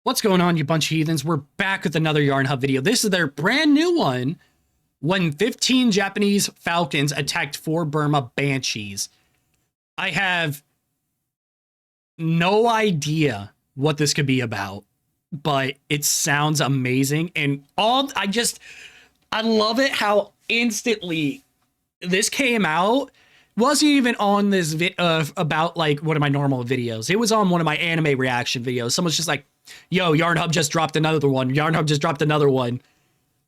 What's going on, you bunch of heathens? We're back with another Yarnhub video. This is their brand new one when 15 Japanese falcons attacked 4 Burma banshees. I have no idea what this could be about, but it sounds amazing. And I love it how instantly this came out. Wasn't even on this about like one of my normal videos. It was on one of my anime reaction videos. Someone's just like, yo, Yarnhub just dropped another one. Yarnhub just dropped another one.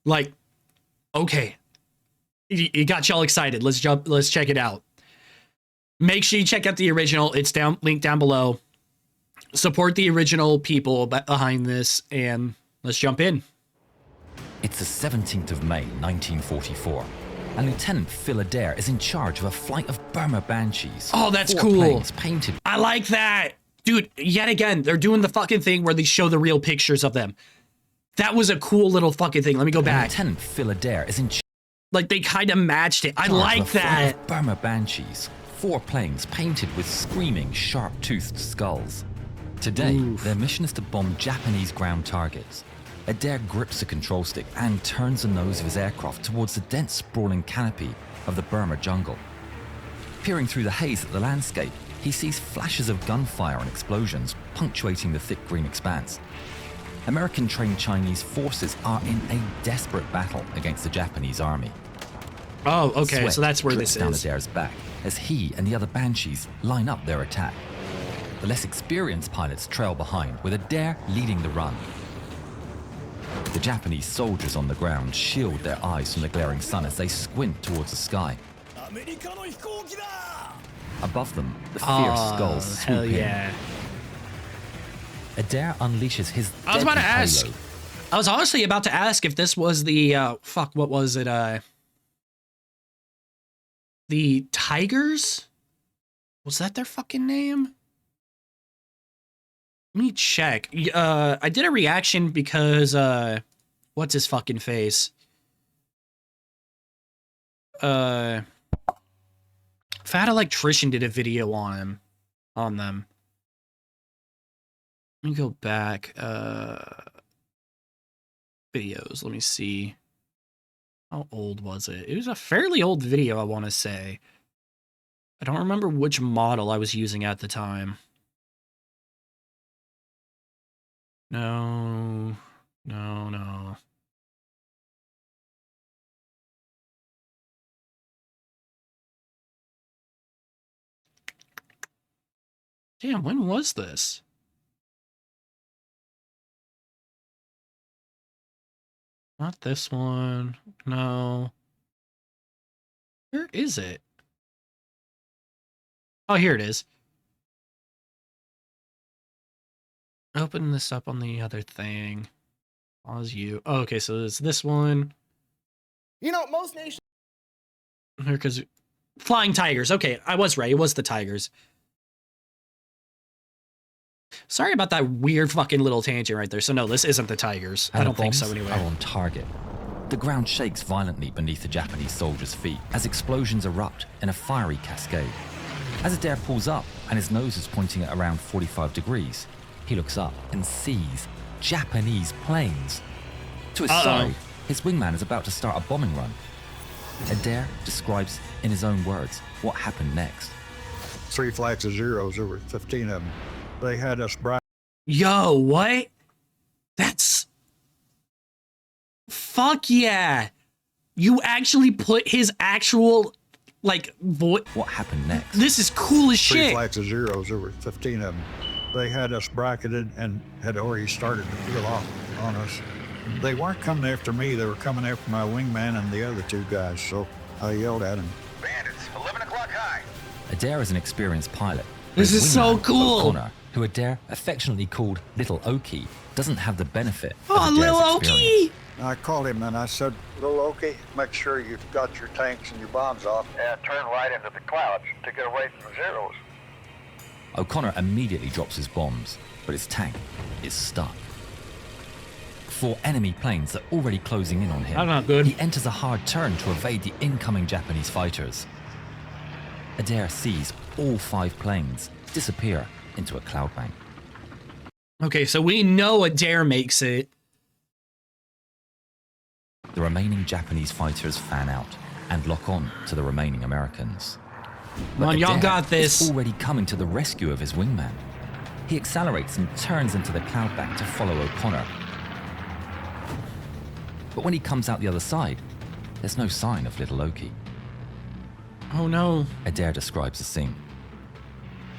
Like, okay. It got y'all excited. Let's check it out. Make sure you check out the original. It's linked down below. Support the original people behind this, and let's jump in. It's the 17th of May, 1944. And Lieutenant Phil Adair is in charge of a flight of Burma banshees. Oh, that's 4 cool. planes painted. I like that. Dude, yet again, they're doing the fucking thing where they show the real pictures of them. That was a cool little fucking thing. Let me go back. Lieutenant Phil Adair is in charge. Like, they kind of matched it. I like that. Of Burma banshees. 4 planes painted with screaming, sharp-toothed skulls. Today, their mission is to bomb Japanese ground targets. Adair grips the control stick and turns the nose of his aircraft towards the dense, sprawling canopy of the Burma jungle. Peering through the haze at the landscape, he sees flashes of gunfire and explosions punctuating the thick green expanse. American-trained Chinese forces are in a desperate battle against the Japanese army. Oh, okay, Sweat so that's where drips this down is. Adair's back as he and the other banshees line up their attack. The less experienced pilots trail behind, with Adair leading the run. The Japanese soldiers on the ground shield their eyes from the glaring sun as they squint towards the sky. Above them, the fierce skulls swoop in. Adair unleashes his I was about to deadly ask. payload. I was honestly about to ask if this was the, what was it? The Tigers? Was that their fucking name? Let me check. I did a reaction because, what's his fucking face? Fat Electrician did a video on them. Let me go back, videos, let me see. How old was it? It was a fairly old video, I want to say. I don't remember which model I was using at the time. No. Damn, when was this? Not this one. No. Where is it? Oh, here it is. Open this up on the other thing. Pause you. Oh, okay, so it's this one. You know, most nations. Because Flying Tigers. Okay, I was right. It was the Tigers. Sorry about that weird fucking little tangent right there. So no, this isn't the Tigers. I don't think so anyway. Are on target. The ground shakes violently beneath the Japanese soldiers' feet as explosions erupt in a fiery cascade. As Adair pulls up and his nose is pointing at around 45 degrees, he looks up and sees Japanese planes. To his side, his wingman is about to start a bombing run. Adair describes in his own words what happened next. 3 flags of zeros, there were 15 of them. They had us bright. Yo, what? That's... Fuck yeah. You actually put his actual, like, voice... What happened next? This is cool as 3 shit. flags of zeros, there were 15 of them. They had us bracketed and had already started to peel off on us. They weren't coming after me, they were coming after my wingman and the other 2 guys, so I yelled at them. Bandits, 11 o'clock high. Adair is an experienced pilot. This His is so wingman, cool. O'Connor, who Adair affectionately called Little Oki, doesn't have the benefit Oh, of Adair's little experience. Okie! I called him and I said, "Little Okie, make sure you've got your tanks and your bombs off." Yeah, turn right into the clouds to get away from the zeros. O'Connor immediately drops his bombs, but his tank is stuck. 4 enemy planes are already closing in on him. That's not good. He enters a hard turn to evade the incoming Japanese fighters. Adair sees all 5 planes disappear into a cloud bank. Okay, so we know Adair makes it. The remaining Japanese fighters fan out and lock on to the remaining Americans. Come on, y'all got this. Is already coming to the rescue of his wingman. He accelerates and turns into the cloud bank to follow O'Connor. But when he comes out the other side, there's no sign of little Loki. Oh no. Adair describes the scene.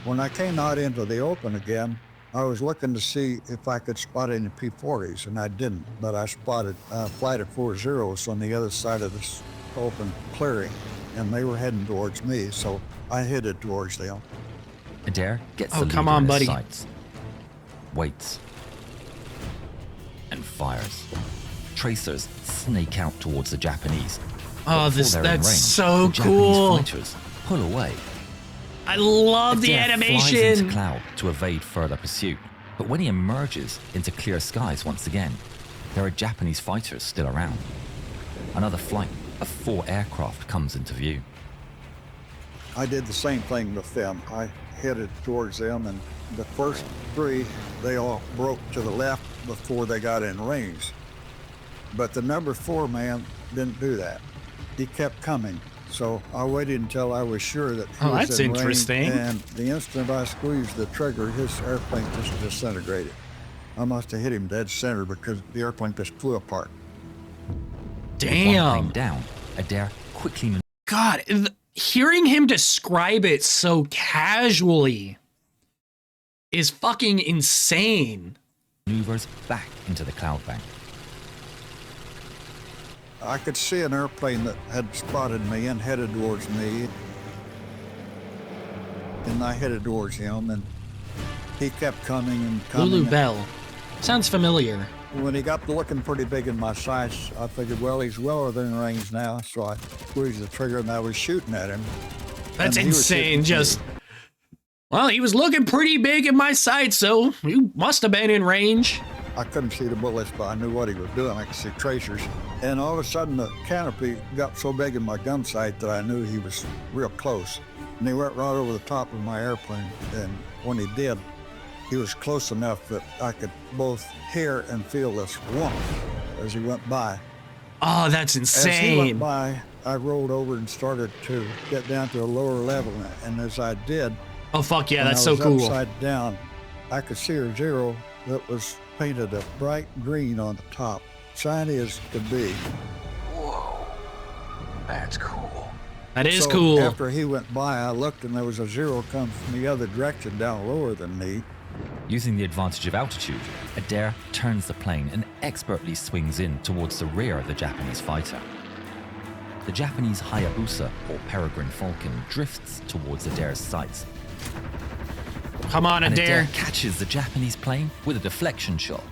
When I came out into the open again, I was looking to see if I could spot any P-40s, and I didn't, but I spotted a flight of 40s on the other side of this open clearing, and they were heading towards me, so I headed towards them. Adair gets Oh, the come leader on, in his buddy. sights, waits, and fires. Tracers snake out towards the Japanese. Oh, But before they're in that's range, so the Japanese cool. fighters pull away. I love the Adair flies animation. into cloud to evade further pursuit, but when he emerges into clear skies once again, there are Japanese fighters still around. Another flight of 4 aircraft comes into view. I did the same thing with them. I headed towards them, and the first 3, they all broke to the left before they got in range. But the number 4 man didn't do that. He kept coming. So I waited until I was sure that he Oh, was that's in range, interesting. and the instant I squeezed the trigger, his airplane just disintegrated. I must have hit him dead center because the airplane just flew apart. With one plane Damn. down, Adair quickly God, hearing him describe it so casually is fucking insane. maneuvers back into the cloud bank. I could see an airplane that had spotted me and headed towards me. And I headed towards him, and he kept coming and coming. Lulu Bell. Sounds familiar. When he got to looking pretty big in my sights, I figured, well, he's well within range now. So I squeezed the trigger and I was shooting at him. That's And he was insane. hitting me. Just, well, he was looking pretty big in my sight, so you must have been in range. I couldn't see the bullets, but I knew what he was doing. I could see tracers. And all of a sudden, the canopy got so big in my gun sight that I knew he was real close. And he went right over the top of my airplane. And when he did, he was close enough that I could both hear and feel this whump as he went by. Oh, that's As he insane. went by, I rolled over and started to get down to a lower level. And as I did, Oh, fuck yeah, when that's I so was cool. upside down, I could see a zero that was painted a bright green on the top, shiny as could be. That's cool. That is So cool. After he went by, I looked and there was a zero come from the other direction down lower than me. Using the advantage of altitude, Adair turns the plane and expertly swings in towards the rear of the Japanese fighter. The Japanese Hayabusa, or peregrine falcon, drifts towards Adair's sights, Come on, and Adair. Adair catches the Japanese plane with a deflection shot.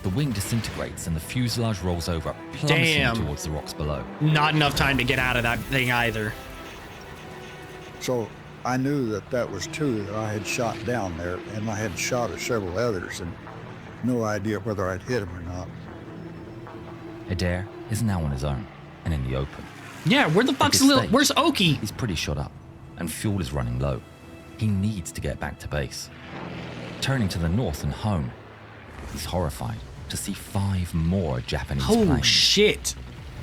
The wing disintegrates and the fuselage rolls over, plummeting Damn. towards the rocks below. Not enough time to get out of that thing either. So I knew that that was 2 that I had shot down there, and I had shot at several others, and no idea whether I'd hit him or not. Adair is now on his own and in the open. Yeah, where the fuck's this stage- where's Oki? He's pretty shot up, and fuel is running low. He needs to get back to base. Turning to the north and home, he's horrified to see 5 more Japanese Oh planes. shit.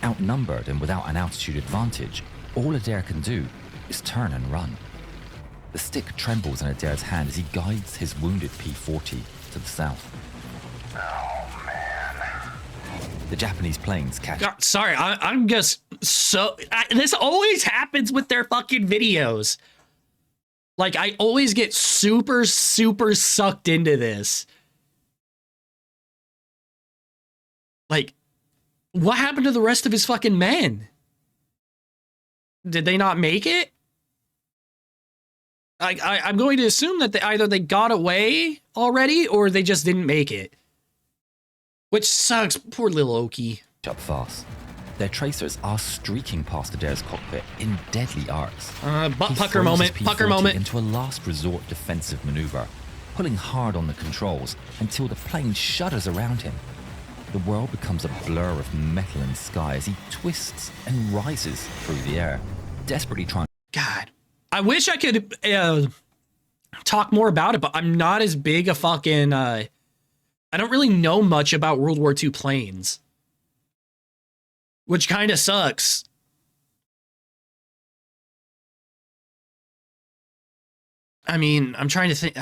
Outnumbered and without an altitude advantage, all Adair can do is turn and run. The stick trembles in Adair's hand as he guides his wounded P-40 to the south. Oh, man. The Japanese planes catch God, sorry, I'm just so... this always happens with their fucking videos. Like, I always get super, super sucked into this. Like, what happened to the rest of his fucking men? Did they not make it? I'm going to assume that either they got away already or they just didn't make it. Which sucks. Poor little Oki. up fast. Their tracers are streaking past Adair's cockpit in deadly arcs. Butt He pucker throws moment. his Pucker P-40 moment. into a last resort defensive maneuver, pulling hard on the controls until the plane shudders around him. The world becomes a blur of metal and sky as he twists and rises through the air, desperately trying. God, I wish I could talk more about it, but I'm not as big a fucking I don't really know much about World War II planes, which kind of sucks. I mean, I'm trying to think.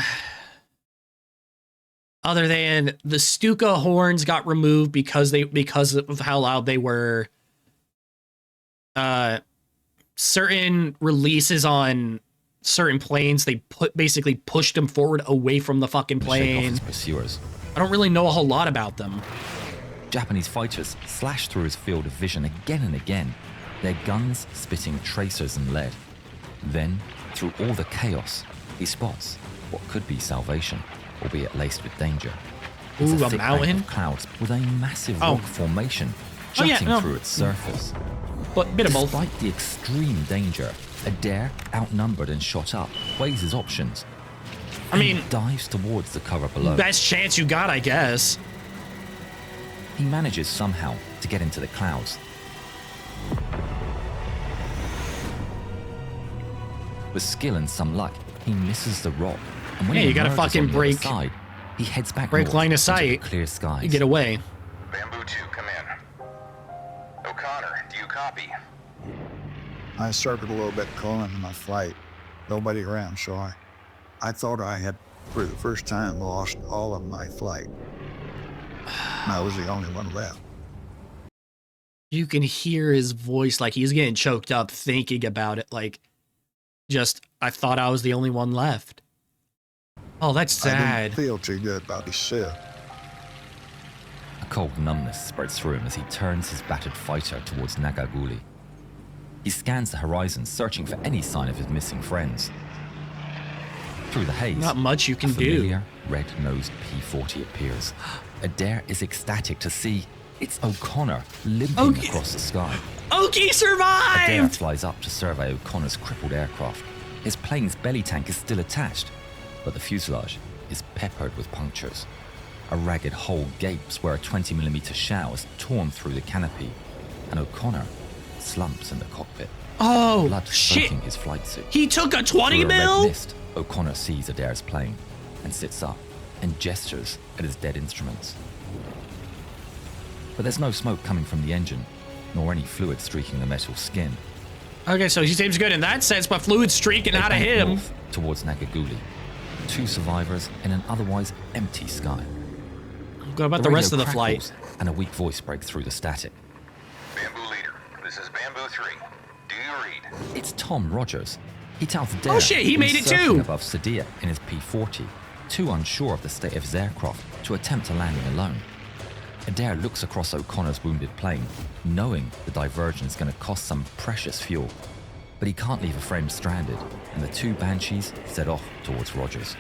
Other than the Stuka horns got removed because of how loud they were. Certain releases on certain planes, they basically pushed them forward away from the fucking plane. His pursuers. I don't really know a whole lot about them. Japanese fighters slashed through his field of vision again and again, their guns spitting tracers and lead. Then, through all the chaos, he spots what could be salvation, albeit laced with danger. It's Ooh, a thick mountain? bank of clouds with a massive Oh. rock formation Oh, yeah, jutting no. through its surface. But bit of both. Despite the extreme danger, Adair, outnumbered and shot up, weighs his options. I mean, and dives towards the cover below. best chance you got, I guess. He manages somehow to get into the clouds. With skill and some luck, he misses the rock. And when Yeah, he you gotta emerges fucking on the other break- side, he heads back break north line of into the sight. clear skies. You get away. Bamboo 2, come in. O'Connor, do you copy? I circled a little bit calling my flight. Nobody around, so I thought I had, for the first time, lost all of my flight. I was the only one left. You can hear his voice like he's getting choked up thinking about it. Like, just, I thought I was the only one left. Oh, that's I sad. didn't feel too good about myself. A cold numbness spreads through him as he turns his battered fighter towards Nagaguli. He scans the horizon, searching for any sign of his missing friends. Through the haze, Not much you a can do. familiar red-nosed P-40 appears. Adair is ecstatic to see it's O'Connor limping Okay. across the sky. Oki Adair survived! flies up to survey O'Connor's crippled aircraft. His plane's belly tank is still attached, but the fuselage is peppered with punctures. A ragged hole gapes where a 20mm shell has torn through the canopy, and O'Connor slumps in the cockpit, Oh, blood shit. soaking his flight suit. He took a 20 Through a red mil? mist, O'Connor sees Adair's plane and sits up and gestures at his dead instruments. But there's no smoke coming from the engine, nor any fluid streaking the metal skin. Okay, so he seems good in that sense, but fluid streaking They out of bank him. north towards Nagaguli. 2 survivors in an otherwise empty sky. What about the rest of radio the flight? crackles, and a weak voice breaks through the static. Bamboo Leader, this is Bamboo 3. Do you read? It's Tom Rogers. He tells Adair Oh shit, he that made he's it circling too! above Sadia in his P-40, too unsure of the state of his aircraft to attempt a landing alone. Adair looks across O'Connor's wounded plane, knowing the diversion is going to cost some precious fuel. But he can't leave a friend stranded, and the 2 Banshees set off towards Rogers.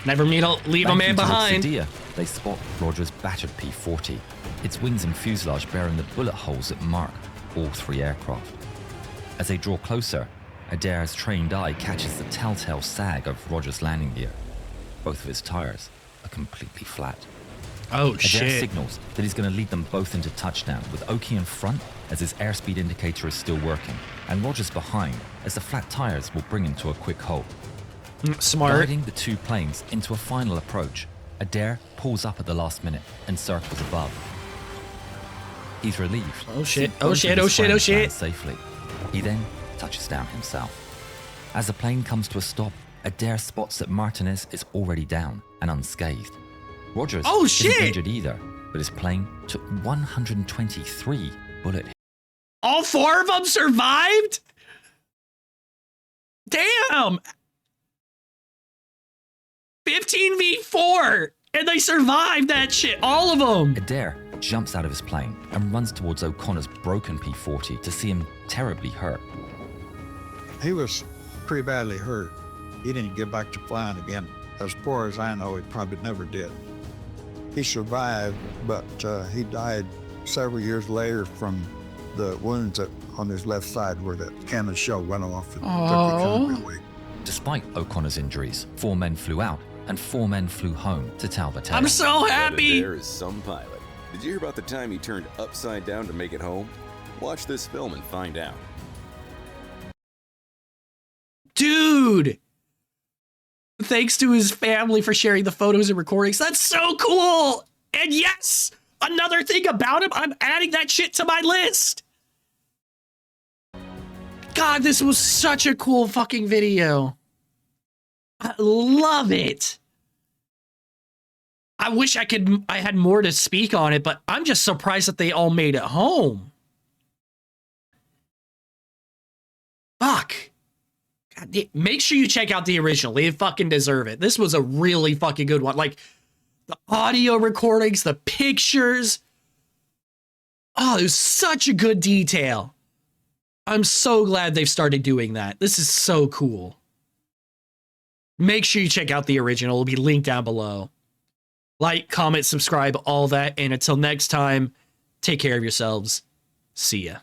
Never leave a Banking man towards behind. Sadia, they spot Rogers' battered P-40, its wings and fuselage bearing the bullet holes that mark all 3 aircraft. As they draw closer, Adair's trained eye catches the telltale sag of Rogers' landing gear. Both of his tires are completely flat. Oh Adair shit. signals that he's going to lead them both into touchdown, with Oki in front as his airspeed indicator is still working, and Rogers behind as the flat tires will bring him to a quick halt. Smart. Guiding the 2 planes into a final approach, Adair pulls up at the last minute and circles above. He's relieved. Oh shit, to see oh both shit, of oh his shit, oh friends land shit. Safely. He then touches down himself. As the plane comes to a stop, Adair spots that Martinez is already down and unscathed. Rogers Oh, isn't shit! injured either, but his plane took 123 bullet hits. All 4 of them survived? Damn! 15v4! And they survived that shit, all of them! Adair jumps out of his plane and runs towards O'Connor's broken P-40 to see him terribly hurt. He was pretty badly hurt. He didn't get back to flying again. As far as I know, he probably never did. He survived, but he died several years later from the wounds on his left side where the cannon shell went off and took the cannon away. Despite O'Connor's injuries, 4 men flew out and 4 men flew home to tell the tale. I'm so happy! There is some pilot. Did you hear about the time he turned upside down to make it home? Watch this film and find out. Dude! Thanks to his family for sharing the photos and recordings. That's so cool. And yes, another thing about him, I'm adding that shit to my list. God, this was such a cool fucking video. I love it. I wish I had more to speak on it, but I'm just surprised that they all made it home. Fuck. God, make sure you check out the original. They fucking deserve it. This was a really fucking good one. Like, the audio recordings, the pictures. Oh, it was such a good detail. I'm so glad they've started doing that. This is so cool. Make sure you check out the original. It'll be linked down below. Like, comment, subscribe, all that. And until next time, take care of yourselves. See ya.